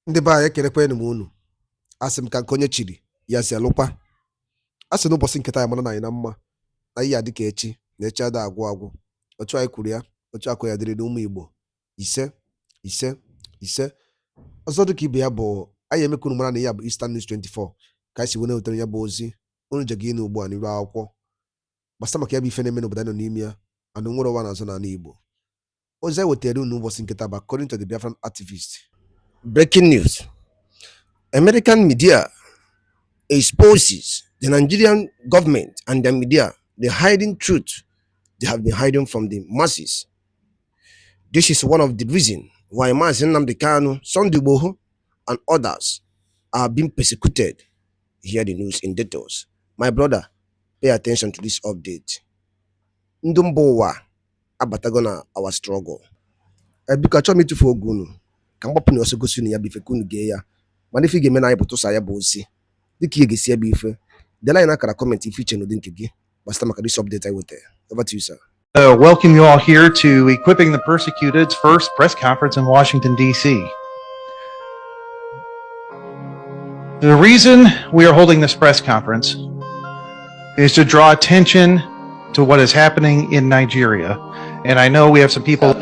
Ndị be anyị ekelekwanụ m unu. Asị m ka nke onye chiri ya si alụkwa. Asị n'ụbọchị nketa ya mara na anyị na mma na ihe adị ka echi na echi ada agwụ agwụ. Otu anyị kwuru ya, otu akụ ya dịrị n'ụmụ Igbo. Ise ọzọ dị ka ibe ya bụ anyị emekunu mara na ya bụ Eastern News 24 ka anyị si wee wetara ya bụ ozi unu je gị n'ugbu a n'iru akwụkwọ gbasa maka ya bụ ife na-eme n'obodo nọ n'ime ya anụ nwere ụwa n'azụ n'ala Igbo. Ozi anyị wetara unu n'ụbọchị nketa bụ according to the Biafran activist. Breaking news. American media exposes the Nigerian government and the media, the hiding truth they have been hiding from the masses. This is one of the reasons why Nnamdi Kanu, Sunday Boho, and others are being persecuted. Hear the news in details. My brother, pay attention to this update. Ndumbowa abatagona our struggle. Because me to fogunu. Kambapuni also go soon ya bife kunu geya. Manifi game na ipoto sa ya bozi. Diki yegi siya bife. The line akara comment if you channel dinkigi. Basta maka this update I wote. Over to you, sir. Welcome you all here to Equipping the Persecuted's first press conference in Washington, D.C. The reason we are holding this press conference is to draw attention to what is happening in Nigeria. And I know we have some people...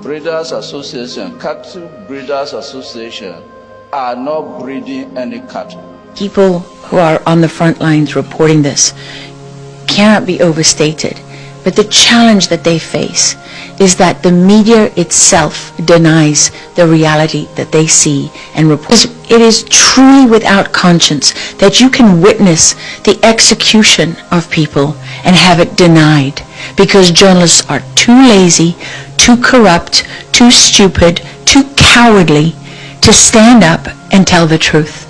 Breeders Association, Cattle Breeders Association are not breeding any cattle. People who are on the front lines reporting this cannot be overstated, but the challenge that they face is that the media itself denies the reality that they see and report. It is truly without conscience that you can witness the execution of people and have it denied because journalists are too lazy, too corrupt, too stupid, too cowardly to stand up and tell the truth.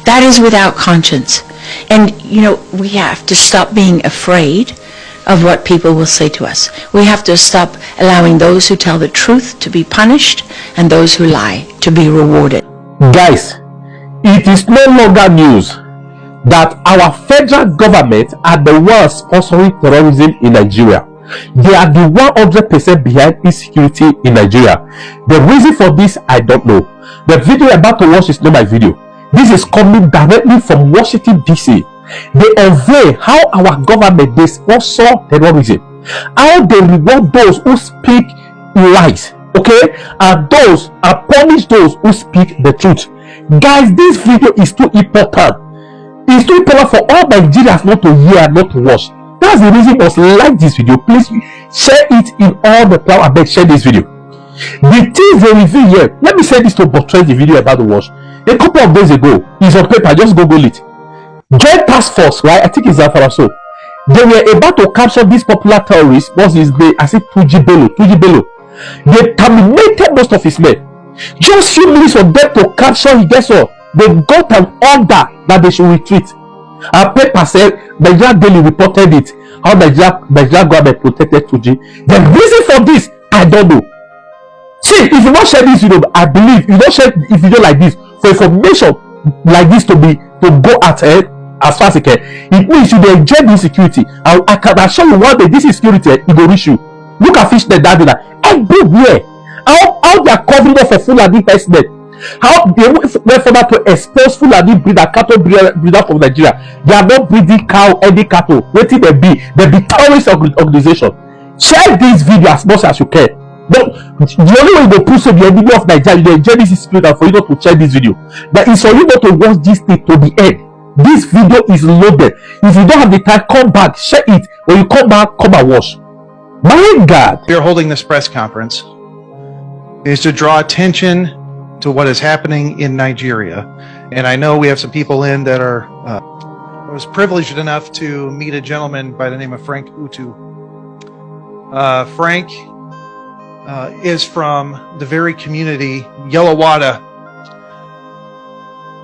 That is without conscience. And, you know, we have to stop being afraid of what people will say to us. We have to stop allowing those who tell the truth to be punished and those who lie to be rewarded. Guys, it is no longer news that our federal government are the ones sponsoring terrorism in Nigeria. They are the 100% behind insecurity in Nigeria. The reason for this, I don't know. The video you're about to watch is not my video. This is coming directly from Washington, D.C. They unveil how our government, they sponsor terrorism, how they reward those who speak lies, okay, and those are punish those who speak the truth. Guys, this video is too important. It's too important for all Nigerians not to hear, not to watch. That's the reason you must like this video. Please share it in all the platforms. I beg, share this video. The things they reveal here, let me say this to portray the video about to watch. A couple of days ago, it's on paper, just Google it. Joint Task Force, right? I think it's that so. They were about to capture this popular terrorist. What's his name? I said Tuji Bello. They terminated most of his men. Just few minutes for them to capture him. Guess what? They got an order that they should retreat. Our paper said Nigeria Daily reported it. How Nigeria government protected Tuji. The reason for this, I don't know. See, if you don't share this video, I believe you don't share a video like this for information like this to go ahead as fast as it can. It means you enjoy this security. I can assure you one day this is security, it will reach you. Look at fish net that everywhere. How they are covering up for Fulani herdsmen. How they went further to expose Fulani breeder, cattle breeder from Nigeria. They are not breeding any cattle. Waiting they be terrorist organization. Share this video as much as you can. But the only way you push the enemy of Nigeria, you enjoy this spirit and for you not to share this video. But it's for you not to watch this thing to the end. This video is loaded. If you don't have the time, come back, share it. When you come back, come and watch. My God. We are holding this press conference is to draw attention to what is happening in Nigeria. And I know we have some people in that are... I was privileged enough to meet a gentleman by the name of Frank Utu. Frank is from the very community, Yellowwater,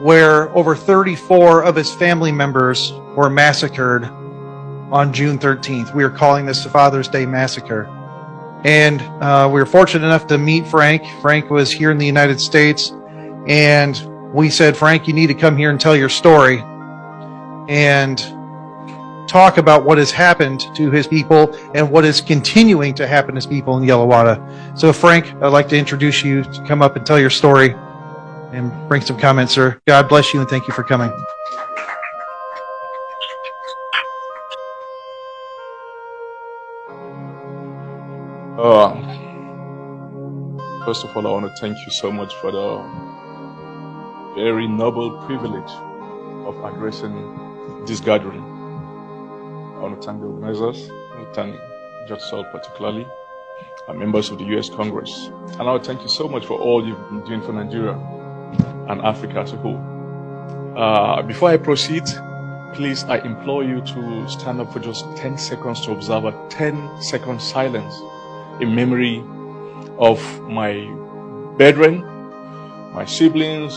where over 34 of his family members were massacred on June 13th. We are calling this the Father's Day Massacre. And we were fortunate enough to meet Frank. Frank was here in the United States, and we said, Frank, you need to come here and tell your story. And talk about what has happened to his people and what is continuing to happen to his people in Yelawada. So Frank, I'd like to introduce you to come up and tell your story and bring some comments, sir. God bless you and thank you for coming. First of all, I want to thank you so much for the very noble privilege of addressing this gathering. I want to thank the organizers, I want to thank Judge Saul particularly, and members of the U.S. Congress. And I want to thank you so much for all you've been doing for Nigeria and Africa as a whole. Before I proceed, please, I implore you to stand up for just 10 seconds to observe a 10-second silence in memory of my brethren, my siblings,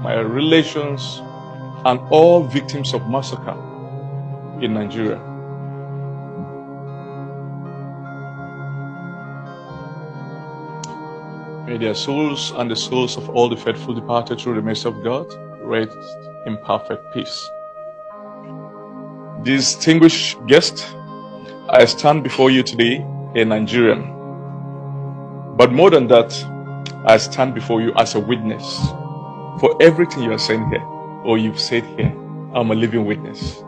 my relations, and all victims of massacre in Nigeria. May their souls and the souls of all the faithful departed through the mercy of God rest in perfect peace. Distinguished guests, I stand before you today a Nigerian. But more than that, I stand before you as a witness for everything you are saying here, or you've said here. I'm a living witness.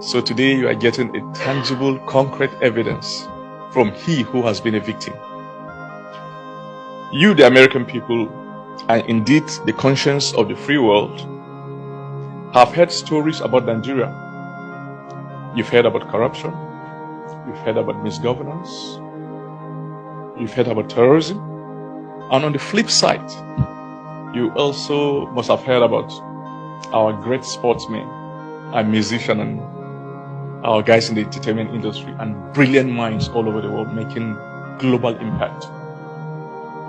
So today you are getting a tangible, concrete evidence from he who has been a victim. You, the American people, and indeed the conscience of the free world, have heard stories about Nigeria. You've heard about corruption. You've heard about misgovernance. You've heard about terrorism. And on the flip side, you also must have heard about our great sportsmen and musicians and our guys in the entertainment industry and brilliant minds all over the world making global impact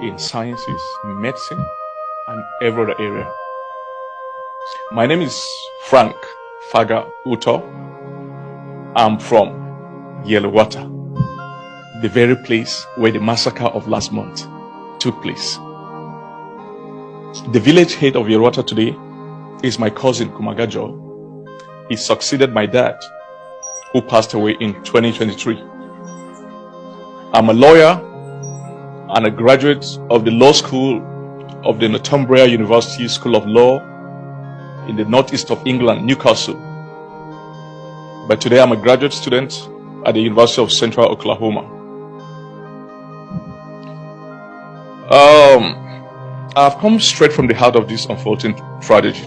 in sciences, medicine, and every other area. My name is Frank Faga Uto. I'm from Yelawada, the very place where the massacre of last month took place. The village head of Yelawada today is my cousin Kumagajo. He succeeded my dad, who passed away in 2023. I'm a lawyer and a graduate of the law school of the Northumbria University School of Law in the northeast of England, Newcastle. But today I'm a graduate student at the University of Central Oklahoma. I've come straight from the heart of this unfolding tragedy.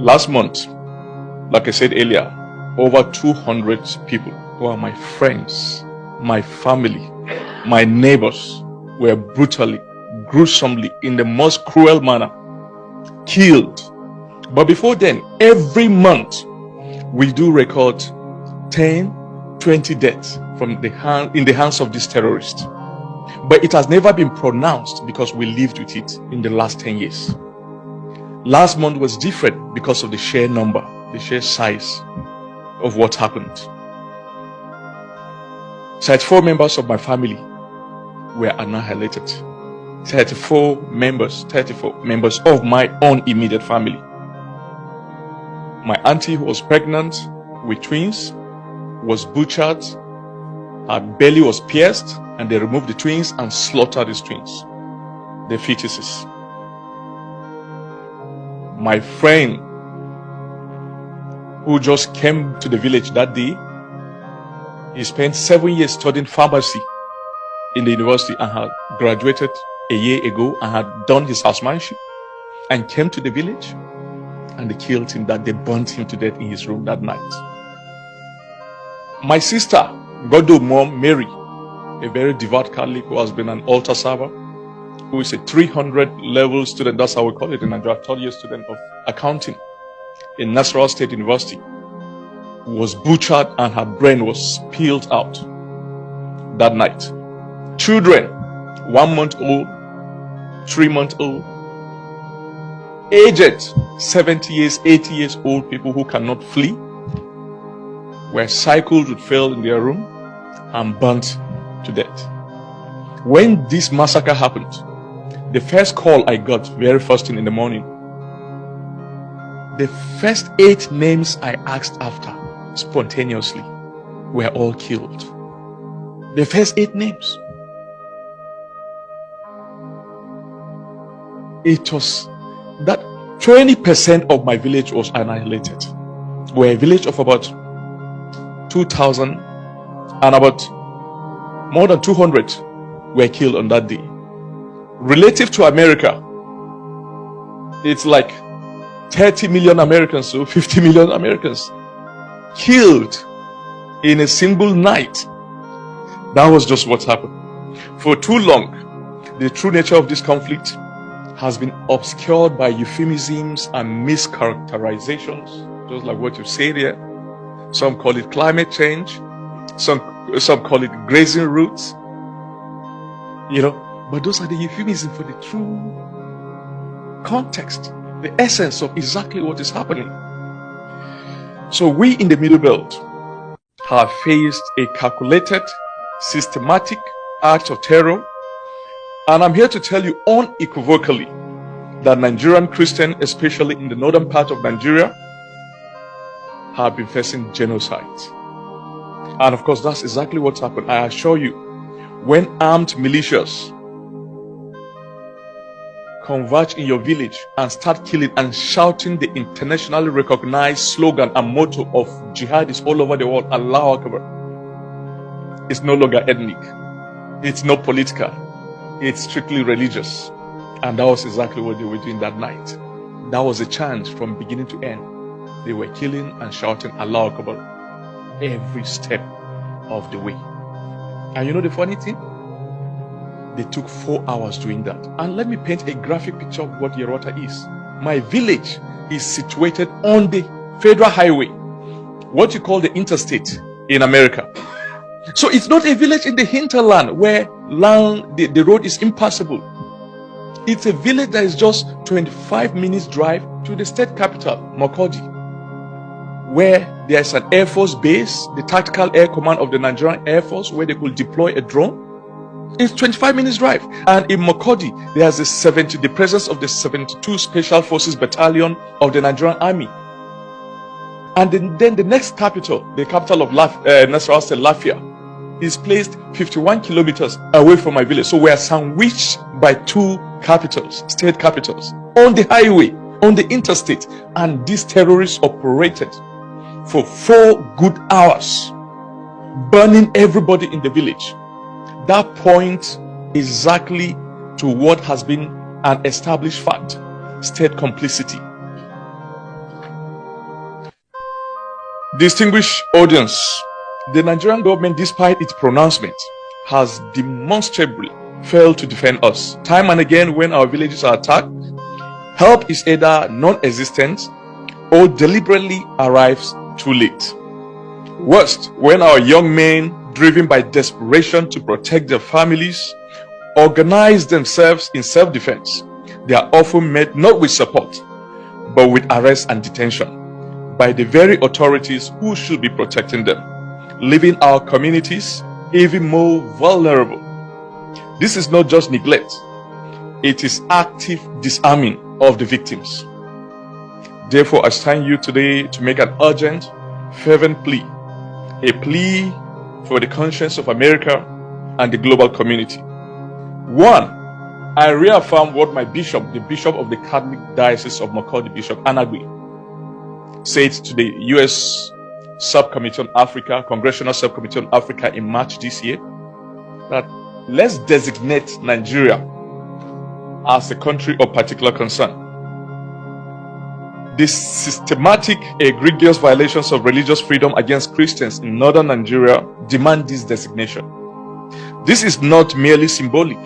Last month, like I said earlier, over 200 people who are my friends, my family, my neighbors were brutally, gruesomely, in the most cruel manner, killed. But before then, every month, we do record 10, 20 deaths in the hands of these terrorists. But it has never been pronounced because we lived with it in the last 10 years. Last month was different because of the sheer number, the sheer size of what happened. 34 members of my family were annihilated. 34 members of my own immediate family. My auntie, who was pregnant with twins, was butchered. Her belly was pierced, and they removed the twins and slaughtered these twins, the fetuses. My friend, who just came to the village that day, he spent 7 years studying pharmacy in the university and had graduated a year ago and had done his housemanship and came to the village, and they killed him. That they burnt him to death in his room that night. My sister, God's mom, Mary, a very devout Catholic who has been an altar server, who is a 300 level student, that's how we call it in Nigeria, third year student of accounting in Nasarawa State University, was butchered and her brain was spilled out that night. Children, 1 month old, 3 month old, aged 70 years, 80 years old people who cannot flee, were cycled with fuel in their room and burnt to death. When this massacre happened, the first call I got, very first thing in the morning, the first 8 names I asked after spontaneously were all killed. The first 8 names. It was that 20% of my village was annihilated. We're a village of about 2,000 and about more than 200 were killed on that day. Relative to America, it's like 30 million Americans, so 50 million Americans killed in a single night. That was just what happened. For too long, the true nature of this conflict has been obscured by euphemisms and mischaracterizations, just like what you say there. Some call it climate change, some call it grazing routes, but those are the euphemisms for the true context, the essence of exactly what is happening. So we in the Middle Belt have faced a calculated, systematic act of terror, and I'm here to tell you unequivocally that Nigerian Christians, especially in the northern part of Nigeria, have been facing genocide. And of course, that's exactly what's happened. I assure you, when armed militias converge in your village and start killing and shouting the internationally recognized slogan and motto of jihadists all over the world, Allahu Akbar, it's no longer ethnic, it's not political, it's strictly religious. And that was exactly what they were doing that night. That was a chant from beginning to end. They were killing and shouting Allahu Akbar every step of the way. And you know the funny thing? They took 4 hours doing that. And let me paint a graphic picture of what Yerota is. My village is situated on the federal highway, what you call the interstate in America. So it's not a village in the hinterland where the road is impassable. It's a village that is just 25 minutes drive to the state capital, Makurdi, where there's an Air Force base, the Tactical Air Command of the Nigerian Air Force, where they could deploy a drone. It's 25 minutes drive. And in Makurdi, there's the presence of the 72 Special Forces Battalion of the Nigerian Army. And then the next capital, the capital of Nasarawa State, Lafia, is placed 51 kilometers away from my village. So we are sandwiched by 2 capitals, state capitals, on the highway, on the interstate. And these terrorists operated for 4 good hours, burning everybody in the village. That points exactly to what has been an established fact: state complicity. Distinguished audience, the Nigerian government, despite its pronouncement, has demonstrably failed to defend us. Time and again, when our villages are attacked, help is either non-existent or deliberately arrives too late. Worst, when our young men, driven by desperation to protect their families, organize themselves in self-defense, they are often met not with support, but with arrest and detention by the very authorities who should be protecting them, leaving our communities even more vulnerable. This is not just neglect, it is active disarming of the victims. Therefore, I stand you today to make an urgent, fervent plea, a plea for the conscience of America and the global community. 1, I reaffirm what my bishop, the bishop of the Catholic Diocese of Makurdi, Bishop Anagui, said to the U.S. Subcommittee on Africa, Congressional Subcommittee on Africa in March this year, that let's designate Nigeria as a country of particular concern. The systematic, egregious violations of religious freedom against Christians in northern Nigeria demand this designation. This is not merely symbolic.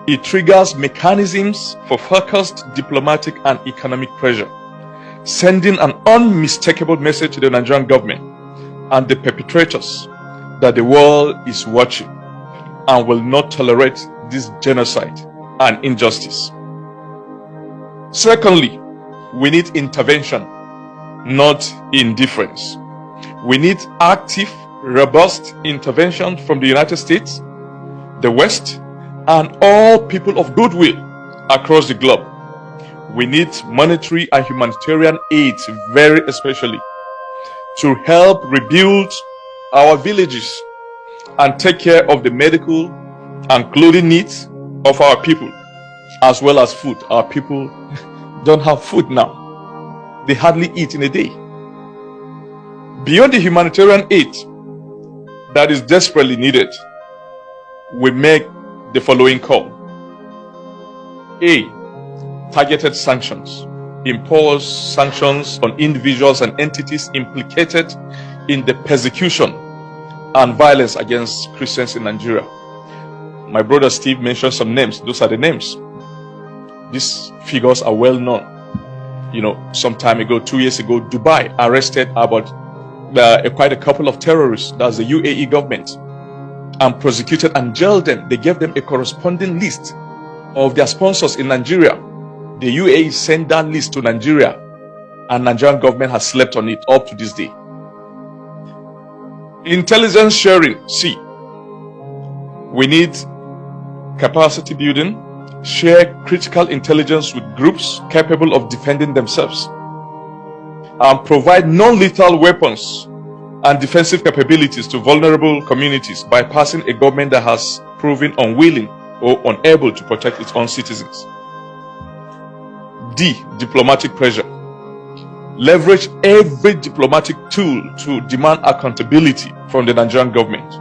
It triggers mechanisms for focused diplomatic and economic pressure, sending an unmistakable message to the Nigerian government and the perpetrators that the world is watching and will not tolerate this genocide and injustice. Secondly, we need intervention, not indifference. We need active, robust intervention from the United States, the West, and all people of goodwill across the globe. We need monetary and humanitarian aid, very especially, to help rebuild our villages and take care of the medical and clothing needs of our people, as well as food. Our people don't have food now. They hardly eat in a day. Beyond the humanitarian aid that is desperately needed, we make the following call. A. Targeted sanctions. Impose sanctions on individuals and entities implicated in the persecution and violence against Christians in Nigeria. My brother Steve mentioned some names. Those are the names. These figures are well known. You know, some time ago, 2 years ago, Dubai arrested about quite a couple of terrorists, that's the UAE government, and prosecuted and jailed them. They gave them a corresponding list of their sponsors in Nigeria. The UAE sent that list to Nigeria, and Nigerian government has slept on it up to this day. Intelligence sharing. See, we need capacity building, share critical intelligence with groups capable of defending themselves, and provide non-lethal weapons and defensive capabilities to vulnerable communities, bypassing a government that has proven unwilling or unable to protect its own citizens. D. Diplomatic pressure. Leverage every diplomatic tool to demand accountability from the Nigerian government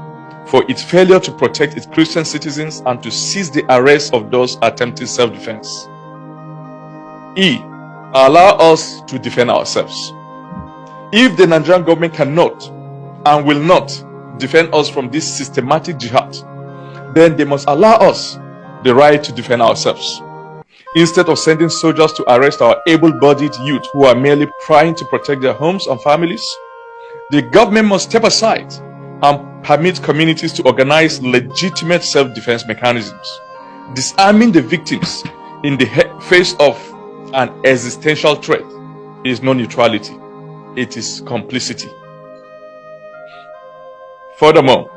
for its failure to protect its Christian citizens and to cease the arrest of those attempting self-defense. E. Allow us to defend ourselves. If the Nigerian government cannot and will not defend us from this systematic jihad, then they must allow us the right to defend ourselves. Instead of sending soldiers to arrest our able-bodied youth who are merely trying to protect their homes and families, the government must step aside and permit communities to organize legitimate self-defense mechanisms. Disarming the victims in the face of an existential threat is no neutrality. It is complicity. Furthermore,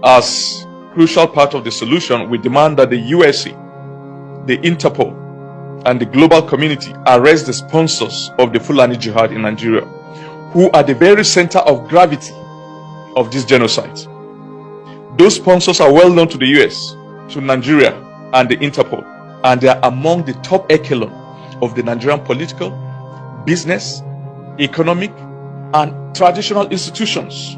as crucial part of the solution, we demand that the USA, the Interpol, and the global community arrest the sponsors of the Fulani Jihad in Nigeria, who are the very center of gravity of this genocide. Those sponsors are well known to the US, to Nigeria, and the Interpol, and they are among the top echelon of the Nigerian political, business, economic, and traditional institutions.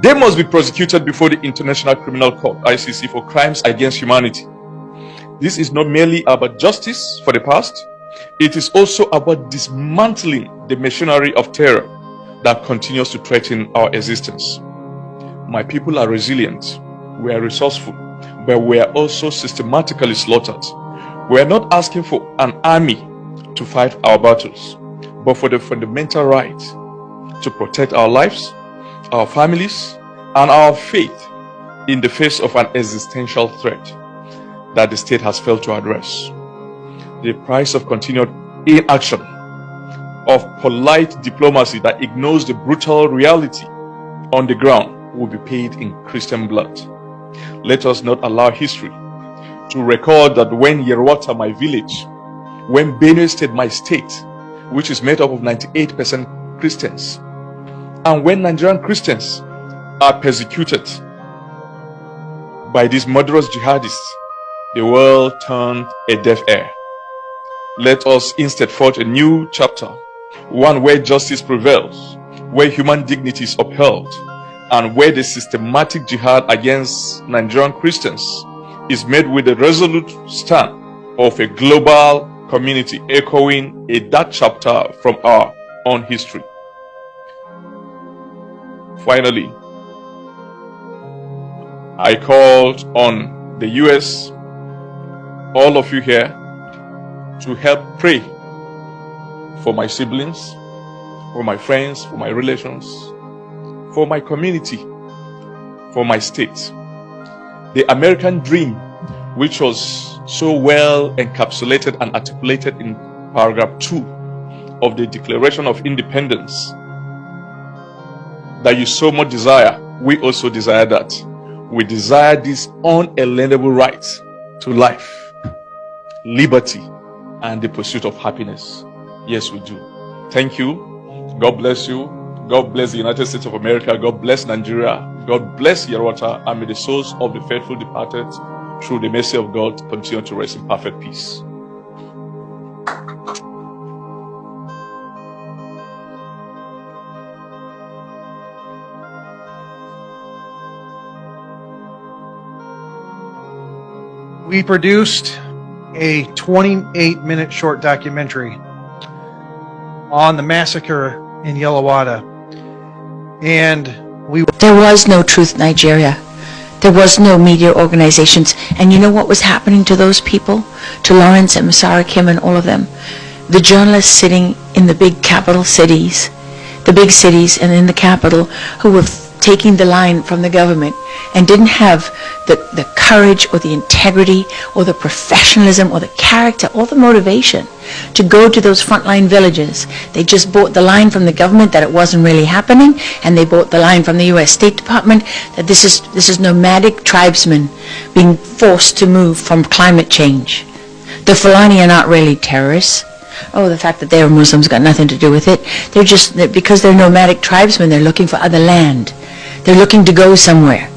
They must be prosecuted before the International Criminal Court, ICC, for crimes against humanity. This is not merely about justice for the past, it is also about dismantling the machinery of terror that continues to threaten our existence. My people are resilient, we are resourceful, but we are also systematically slaughtered. We are not asking for an army to fight our battles, but for the fundamental right to protect our lives, our families, and our faith in the face of an existential threat that the state has failed to address. The price of continued inaction, of polite diplomacy that ignores the brutal reality on the ground, will be paid in Christian blood. Let us not allow history to record that when Yerwata, my village, when Benue State, my state, which is made up of 98% Christians, and when Nigerian Christians are persecuted by these murderous jihadists, the world turned a deaf ear. Let us instead forge a new chapter, one where justice prevails, where human dignity is upheld, and where the systematic jihad against Nigerian Christians is made with the resolute stand of a global community echoing a dark chapter from our own history. Finally, I called on the US, all of you here, to help pray for my siblings, for my friends, for my relations, for my community, for my state. The American dream, which was so well encapsulated and articulated in paragraph 2 of the Declaration of Independence, that you so much desire, we also desire that. We desire this unalienable right to life, liberty, and the pursuit of happiness. Yes, we do. Thank you. God bless you. God bless the United States of America. God bless Nigeria. God bless Yarwata, and may the souls of the faithful departed, through the mercy of God, continue to rest in perfect peace. We produced a 28-minute short documentary on the massacre in Yellowwater. And There was no Truth Nigeria. There was no media organizations. And you know what was happening to those people? To Lawrence and Masara Kim and all of them? The journalists sitting in the big capital cities, the big cities and in the capital, who were taking the line from the government and didn't have the courage or the integrity or the professionalism or the character or the motivation to go to those frontline villages. They just bought the line from the government that it wasn't really happening, and they bought the line from the U.S. State Department that this is nomadic tribesmen being forced to move from climate change. The Fulani are not really terrorists. Oh, the fact that they are Muslims got nothing to do with it. Because they're nomadic tribesmen, they're looking for other land. They're looking to go somewhere,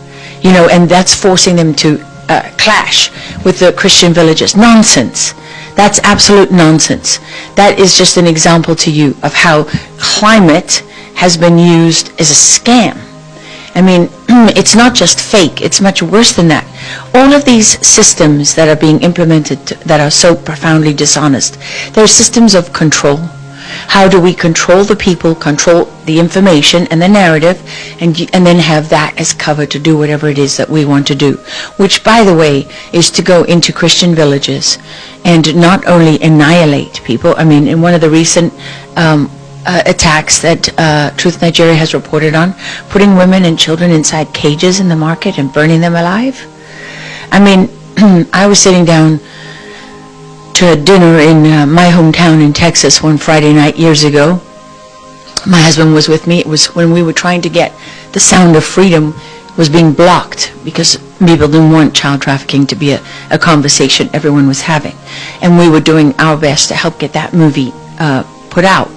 you know, and that's forcing them to clash with the Christian villages. Nonsense. That's absolute nonsense. That is just an example to you of how climate has been used as a scam. I mean, it's not just fake, it's much worse than that. All of these systems that are being implemented that are so profoundly dishonest, they're systems of control. How do we control the people, control the information and the narrative, and then have that as cover to do whatever it is that we want to do? Which, by the way, is to go into Christian villages and not only annihilate people. I mean, in one of the recent attacks that Truth Nigeria has reported on, putting women and children inside cages in the market and burning them alive. I mean, I was sitting down to a dinner in my hometown in Texas one Friday night years ago. My husband was with me. It was when we were trying to get the Sound of Freedom was being blocked because people didn't want child trafficking to be a conversation everyone was having. And we were doing our best to help get that movie put out.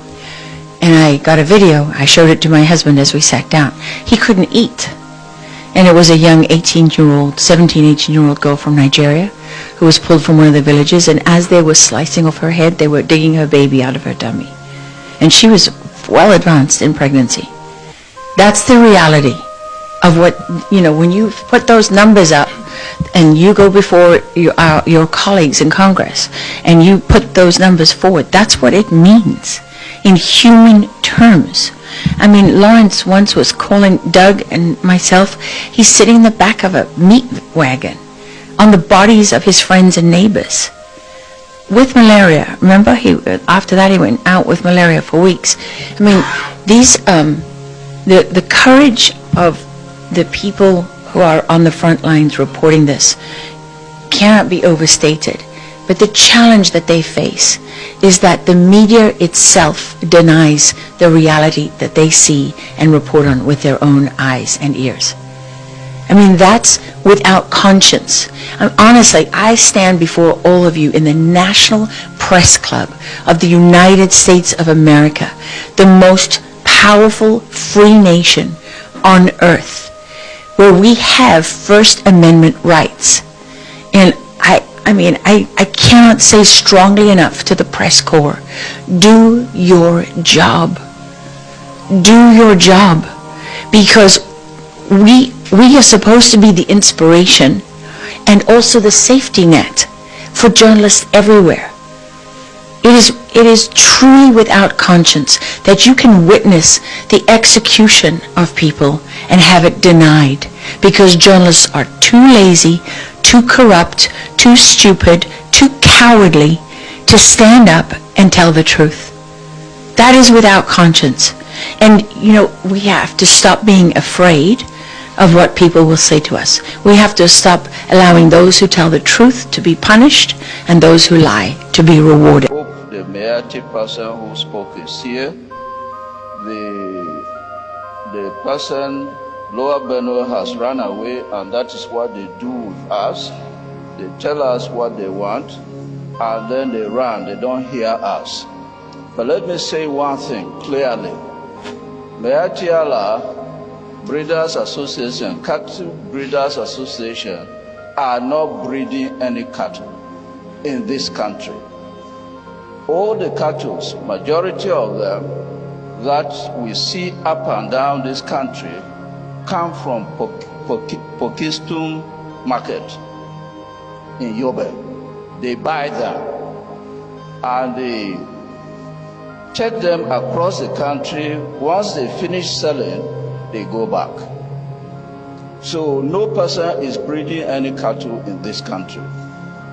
And I got a video. I showed it to my husband as we sat down. He couldn't eat. And it was a young 18-year-old, 17, 18-year-old girl from Nigeria who was pulled from one of the villages, and as they were slicing off her head, they were digging her baby out of her tummy. And she was well advanced in pregnancy. That's the reality of what, you know, when you put those numbers up and you go before your colleagues in Congress and you put those numbers forward, that's what it means in human terms. I mean, Lawrence once was calling Doug and myself, he's sitting in the back of a meat wagon on the bodies of his friends and neighbors with malaria. Remember, after that he went out with malaria for weeks. I mean, these the courage of the people who are on the front lines reporting this cannot be overstated. But the challenge that they face is that the media itself denies the reality that they see and report on with their own eyes and ears. I mean, that's without conscience. Honestly, I stand before all of you in the National Press Club of the United States of America, the most powerful free nation on earth, where we have First Amendment rights. And I mean, I cannot say strongly enough to the press corps, do your job. Do your job. Because we are supposed to be the inspiration and also the safety net for journalists everywhere. It is truly without conscience that you can witness the execution of people and have it denied because journalists are too lazy, too corrupt, too stupid, too cowardly to stand up and tell the truth. That is without conscience. And, you know, we have to stop being afraid of what people will say to us. We have to stop allowing those who tell the truth to be punished and those who lie to be rewarded. I hope the Meati person who spoke is here. The person, Lower Benue, has run away, and that is what they do with us. They tell us what they want, and then they run, they don't hear us. But let me say one thing clearly. Mayatiala Breeders Association, Cattle Breeders Association are not breeding any cattle in this country. All the cattle, majority of them that we see up and down this country come from Pokistum market in Yobe. They buy them and they take them across the country. Once they finish selling, they go back. So no person is breeding any cattle in this country.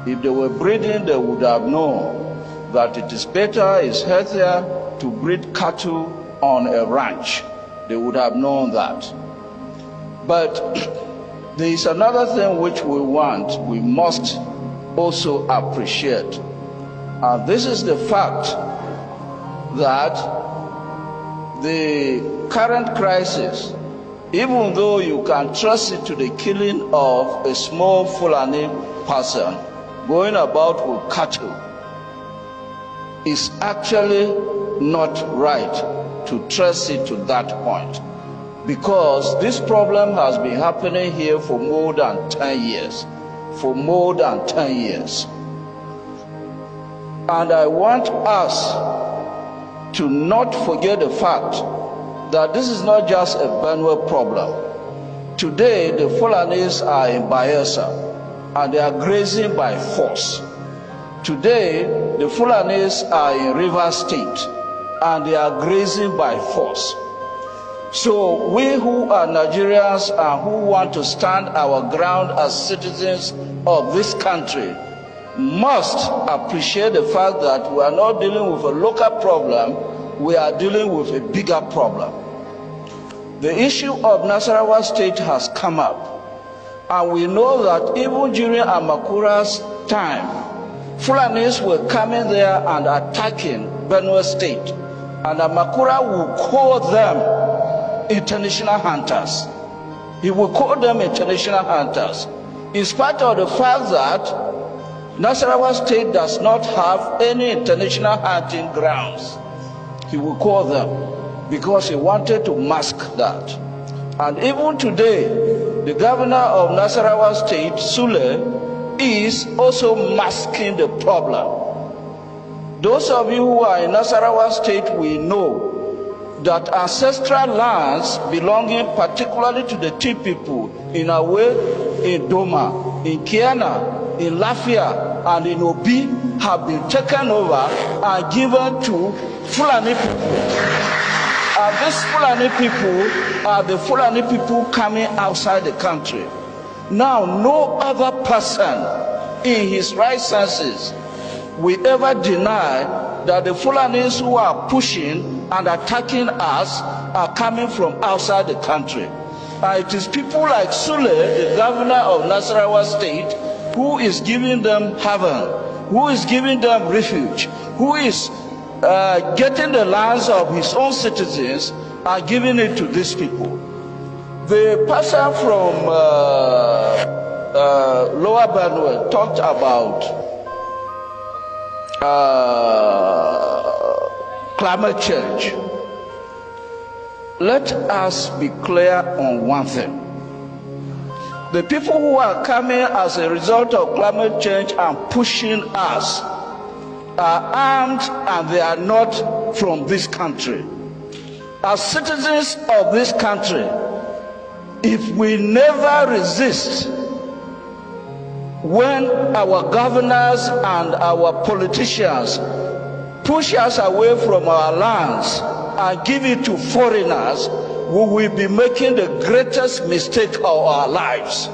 If they were breeding, they would have known that it is better, it's healthier to breed cattle on a ranch. They would have known that. But there is another thing which we must also appreciate. And this is the fact that the current crisis, even though you can trace it to the killing of a small Fulani person going about with cattle, is actually not right to trace it to that point. Because this problem has been happening here for more than 10 years. For more than 10 years. And I want us to not forget the fact that this is not just a Benue problem. Today, the Fulanis are in Bayelsa and they are grazing by force. Today, the Fulanis are in Rivers State and they are grazing by force. So we who are Nigerians and who want to stand our ground as citizens of this country must appreciate the fact that we are not dealing with a local problem, we are dealing with a bigger problem. The issue of Nasarawa State has come up, and we know that even during Amakura's time, Fulanis were coming there and attacking Benue State, and Amakura will call them international hunters. He will call them international hunters, in spite of the fact that Nasarawa State does not have any international hunting grounds. He will call them because he wanted to mask that. And even today, the governor of Nasarawa State, Sule, is also masking the problem. Those of you who are in Nasarawa State will know that ancestral lands belonging particularly to the Tea people in Awe, in Doma, in Kiana, in Lafia, and in Obi have been taken over and given to Fulani people. And these Fulani people are the Fulani people coming outside the country. Now, no other person in his right senses will ever deny that the Fulanis who are pushing and attacking us are coming from outside the country. And it is people like Sule, the governor of Nasarawa State, who is giving them haven, who is giving them refuge, who is getting the lands of his own citizens and giving it to these people. The person from Lower Benue talked about climate change. Let us be clear on one thing. The people who are coming as a result of climate change and pushing us are armed and they are not from this country. As citizens of this country, if we never resist when our governors and our politicians push us away from our lands and give it to foreigners, we will be making the greatest mistake of our lives.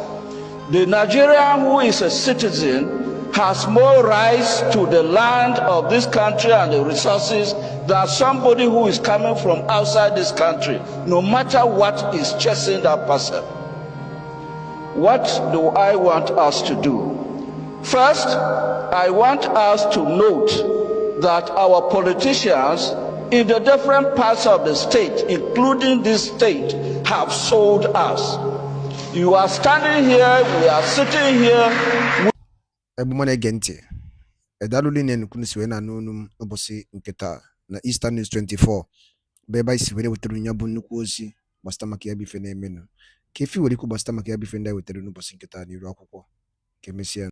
The Nigerian who is a citizen has more rights to the land of this country and the resources than somebody who is coming from outside this country, no matter what is chasing that person. What do I want us to do? First, I want us to note that our politicians in the different parts of the state, including this state, have sold us. You are standing here, we are sitting here. Edalụ niile nkunu si wee na-anụ olu m ụbọchị nke taa na Eastern News 24 bụ ebe anyị si were wetara ya bụ nnukwu ozi gbasara maka ya bụ ife na-emenụ ka efi were ikwu gbasara maka ya bụ ife ndị anyị wetara n'ụbọchị nke taa n'iru akwụkwọ ka emesịa